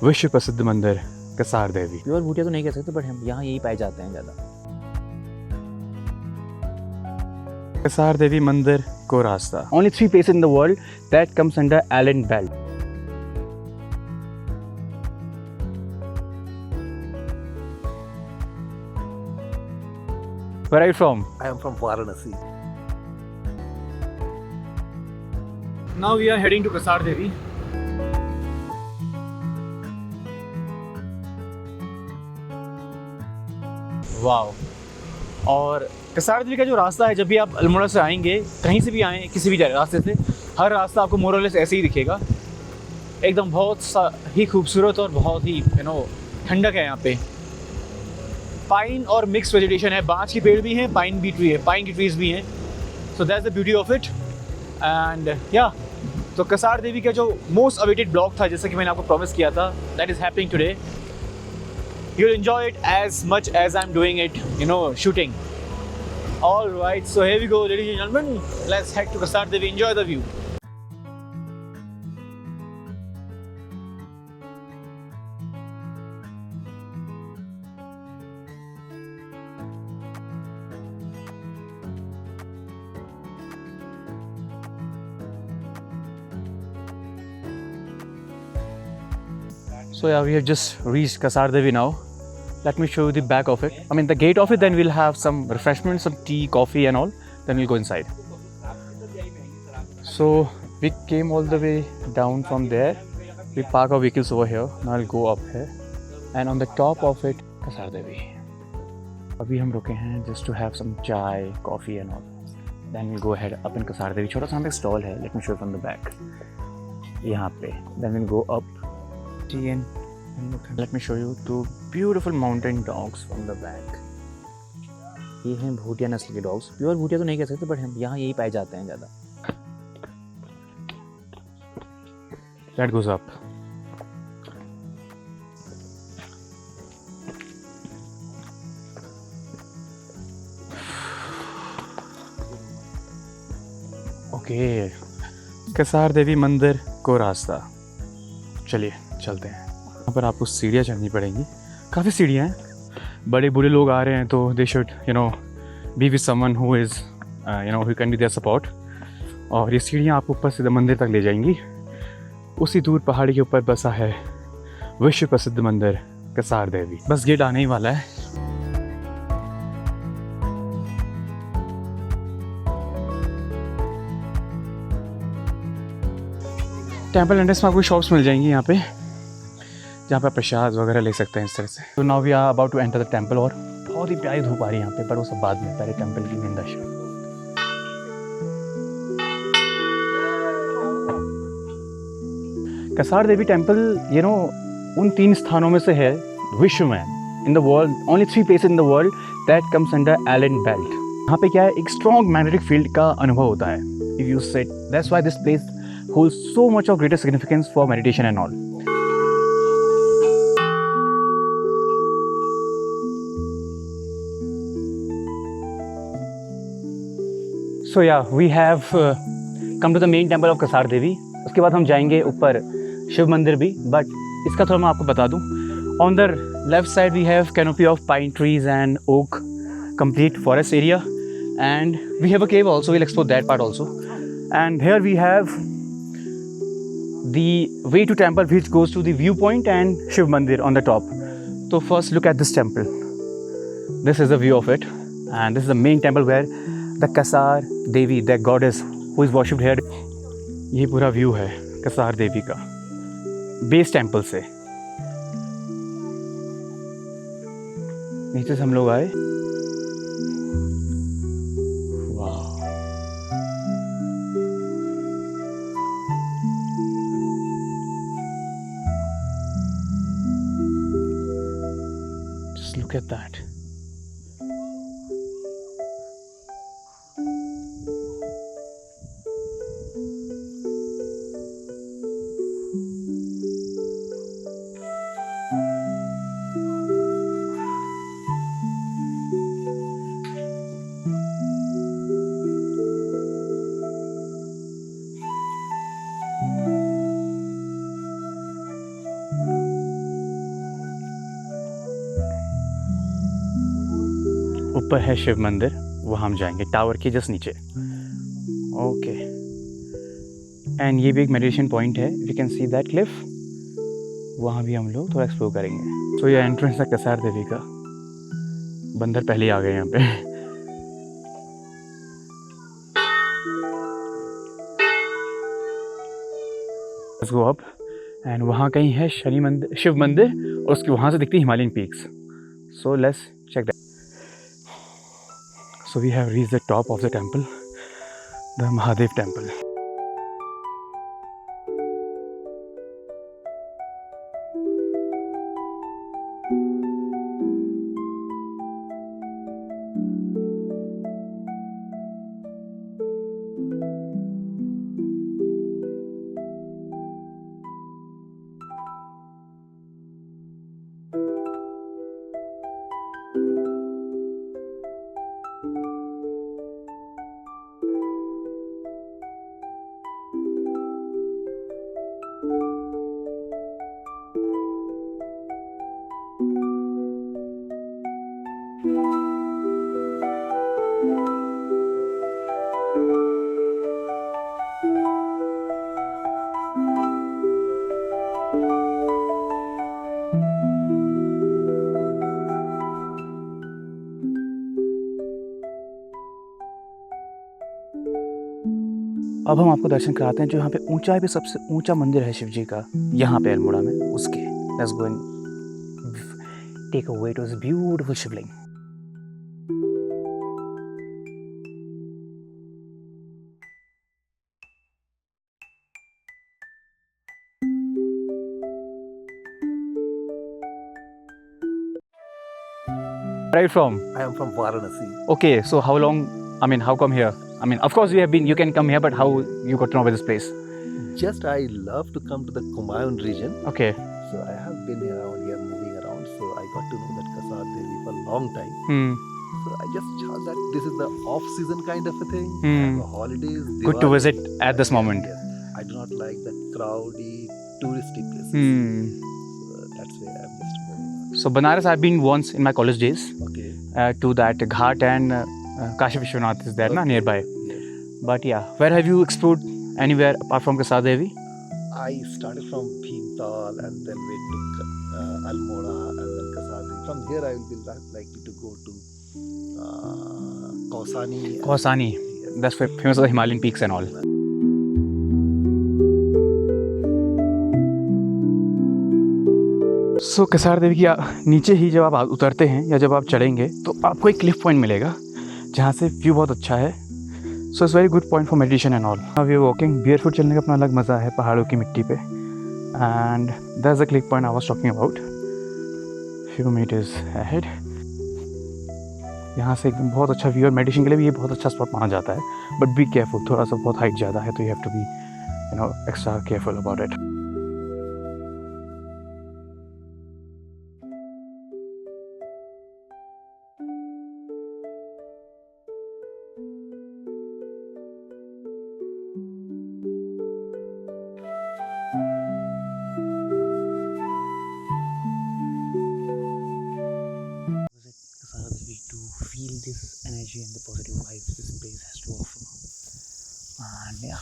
विश्व प्रसिद्ध मंदिर कसार देवी। प्योर भूतिया तो नहीं कह सकते, बट हम यहाँ यही पाए जाते हैं ज़्यादा। कसार देवी मंदिर को रास्ता। Only 3 places in the world that comes under Allen Belt. Where are you from? I am from Varanasi. Now we are heading to Kasar Devi. Wow. और कसार देवी का जो रास्ता है, जब भी आप अल्मोड़ा से आएंगे, कहीं से भी आएँ, किसी भी रास्ते से, हर रास्ता आपको मोर और लेस ऐसे ही दिखेगा। एकदम बहुत सा ही खूबसूरत और बहुत ही ठंडक है यहाँ पे। पाइन और मिक्स वेजिटेशन है, बांज के पेड़ भी हैं, पाइन की ट्रीज भी हैं। So that's the beauty of it. And या तो कसार देवी का जो मोस्ट अवेटेड ब्लॉग था, जैसा कि मैंने आपको प्रॉमिस किया था, that is happening today. You'll enjoy it as much as I'm doing it, shooting. All right, so here we go, ladies and gentlemen. Let's head to Kasar Devi. Enjoy the view. So yeah, we have just reached Kasar Devi now. Let me show you the back of it. I mean the gate of it, then we'll have some refreshments, some tea, coffee and all. Then we'll go inside. So we came all the way down from there. We park our vehicles over here. Now I'll go up here. And on the top of it, Kasar Devi. अभी हम रुके हैं just to have some chai, coffee and all. Then we'll go ahead up in Kasar Devi. छोटा सा हमें stall है. Let me show you from the back. यहाँ पे. Then we'll go up. And let me show you 2 beautiful mountain dogs from the back. ये हैं भूतिया नस्ल के डॉग्स। प्योर भूतिया तो नहीं कह सकते, बट हम यहाँ यही पाए जाते हैं ज़्यादा। That goes up. Okay. Kasar देवी मंदिर को रास्ता। चलिए चलते हैं। यहाँ पर आपको सीढ़ियाँ चढ़नी पड़ेंगी, काफ़ी सीढ़ियाँ हैं। बड़े बूढ़े लोग आ रहे हैं तो they should be with someone who is who can be their support. और ये सीढ़ियाँ आपको ऊपर सीधे मंदिर तक ले जाएंगी। उसी दूर पहाड़ी के ऊपर बसा है विश्व प्रसिद्ध मंदिर कसार देवी। बस गेट आने ही वाला है। टेम्पल एंट्रेंस में आपको शॉप्स मिल जाएंगी यहाँ पे, जहाँ पे प्रसाद वगैरह ले सकते हैं इस तरह से। तो now we are about to enter the temple. और बहुत ही प्यारी धूप आ रही है यहाँ पे, पर वो सब बाद में, पहले टेम्पल की मेन दर्शन। कसार देवी टेम्पल उन 3 स्थानों में से है विश्व में, in the world, only 3 places in the world that comes under Allen belt. यहाँ पे क्या है, एक स्ट्रॉन्ग मैग्नेटिक फील्ड का अनुभव होता है। If you set that's why this place holds so much of greater significance for meditation and all. So yeah, we have come to the main temple of Kasar Devi. उसके बाद हम जाएंगे ऊपर शिव मंदिर भी, बट इसका थोड़ा मैं आपको बता दूं। On the left side we have canopy of pine trees and oak, complete forest area, and we have a cave also. We'll explore that part also. And here we have the way to temple which goes to the viewpoint and Shiv Mandir on the top. So first look at this temple. This is the view of it, and this is the main temple where the Kasar Devi, the goddess who is worshipped here. ये पूरा view है कसार देवी का base temple से। नीचे से हम लोग आए। Look at that. ऊपर है शिव मंदिर, वहाँ हम जाएंगे टावर के जस्ट नीचे। ओके, एंड ये भी एक मेडिटेशन पॉइंट है, we can see that cliff, वहाँ भी हम लोग थोड़ा एक्सप्लोर करेंगे। तो ये एंट्रेंस है कसार देवी का। बंदर पहले ही आ गए यहाँ पे। लेट्स गो अप, एंड वहाँ कहीं है शनि मंदिर, शिव मंदिर, और उसके वहाँ से दिखती है Himalayan peaks. So let's check that. So we have reached the top of the temple, the Mahadev temple. अब हम आपको दर्शन कराते हैं जो यहाँ पे ऊंचाई पे सबसे ऊंचा मंदिर है शिव जी का, यहाँ पे अल्मोड़ा में, उसके। Let's go and take a way to this beautiful Shivling. Where are you from? I am from Varanasi. Okay, so how long, I mean, how come here? I mean, of course you can come here, but how you got to know about this place? Just I love to come to the Kumaon region. Okay. So I have been around here, moving around. So I got to know that Kasar Devi for a long time. Hmm. So I just thought that this is the off-season kind of a thing. Hmm. The holidays. Good to Diwali. visit at this moment. Yes. I do not like the crowdy, touristy places. Hmm. So that's why I'm just moving on. So Banaras, I've been once in my college days Okay. to that Ghat, and Kashi Vishwanath is there, na, nearby. Yes. But yeah, where have you explored anywhere apart from Kasar Devi? I started from Bhimtal and then went to Almora and then Kasar Devi. From here I will be likely to go to Kausani. Kausani. Yes. That's famous for the Himalayan peaks and all. सो कसार देवी की नीचे ही जब आप उतरते हैं या जब आप चढ़ेंगे तो आपको एक क्लिफ पॉइंट मिलेगा जहाँ से व्यू बहुत अच्छा है। So it's very good point for meditation and all. अब ये वॉकिंग बेयरफुट चलने का अपना अलग मज़ा है पहाड़ों की मिट्टी पे। And that's the cliff point I was talking about, few meters ahead. यहाँ से एकदम बहुत अच्छा व्यू, और मेडिटेशन के लिए भी ये बहुत अच्छा स्पॉट माना जाता है। बट बी केयरफुल, थोड़ा सा बहुत हाइट ज़्यादा है तो you have to be extra careful about it. To feel this energy and the positive vibes this place has to offer, and yeah.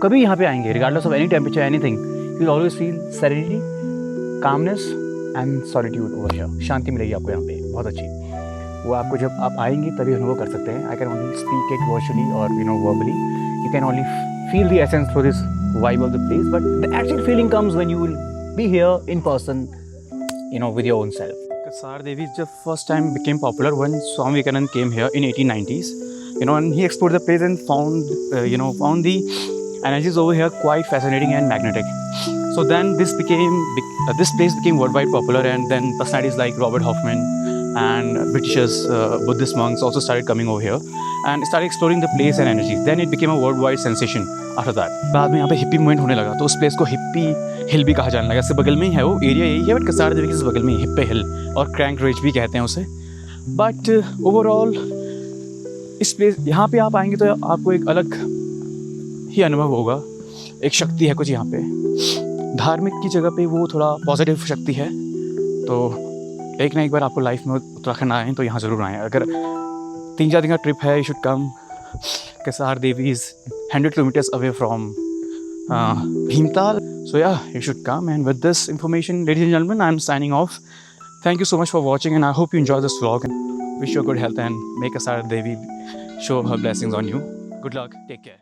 कभी यहाँ पे आएंगे, regardless of any temperature anything, you will always feel serenity, calmness and solitude over here. शांति मिलेगी आपको यहाँ पे बहुत अच्छी। वो आपको जब आप आएंगे तभी अनुभव कर सकते हैं। I can only speak it virtually और verbally, you can only feel the essence through this vibe of the place, but the actual feeling comes when you will be here in person, with your own self. Kasar Devi just first time became popular when Swami Vivekananda came here in 1890s, and he explored the place and found the Energies over here quite fascinating and magnetic. So then this place became worldwide popular, and then personalities like Robert Hoffman and Britishers, Buddhist monks also started coming over here and started exploring the place and energies. Then it became a worldwide sensation after that. बाद में यहाँ पे hippie movement होने लगा, तो उस place को hippie हिल भी कहा जाने लगा. इससे बगल में ही है, वो एरिया यही है, बट कसार देवी के बगल में ही हिप्पी हिल और क्रैंक रिज भी कहते हैं उसे. बट ओवरऑल इस प्लेस, यहाँ पे आप आएंगे तो आपको एक अलग ही अनुभव होगा. एक शक्ति है कुछ यहाँ पे, धार्मिक की जगह पे वो थोड़ा पॉजिटिव शक्ति है. तो एक ना एक बार आपको लाइफ में उत्तराखंड आएँ तो यहाँ ज़रूर आएँ. अगर 3-4 दिन का ट्रिप है, you should come. Kasar Devi is 100 kilometers away from Bhimtal. So yeah, you should come. And with this information, ladies and gentlemen, I'm signing off. Thank you so much for watching, and I hope you enjoy this vlog, and wish you good health and may Kasar Devi show her blessings on you. Good luck. Take care.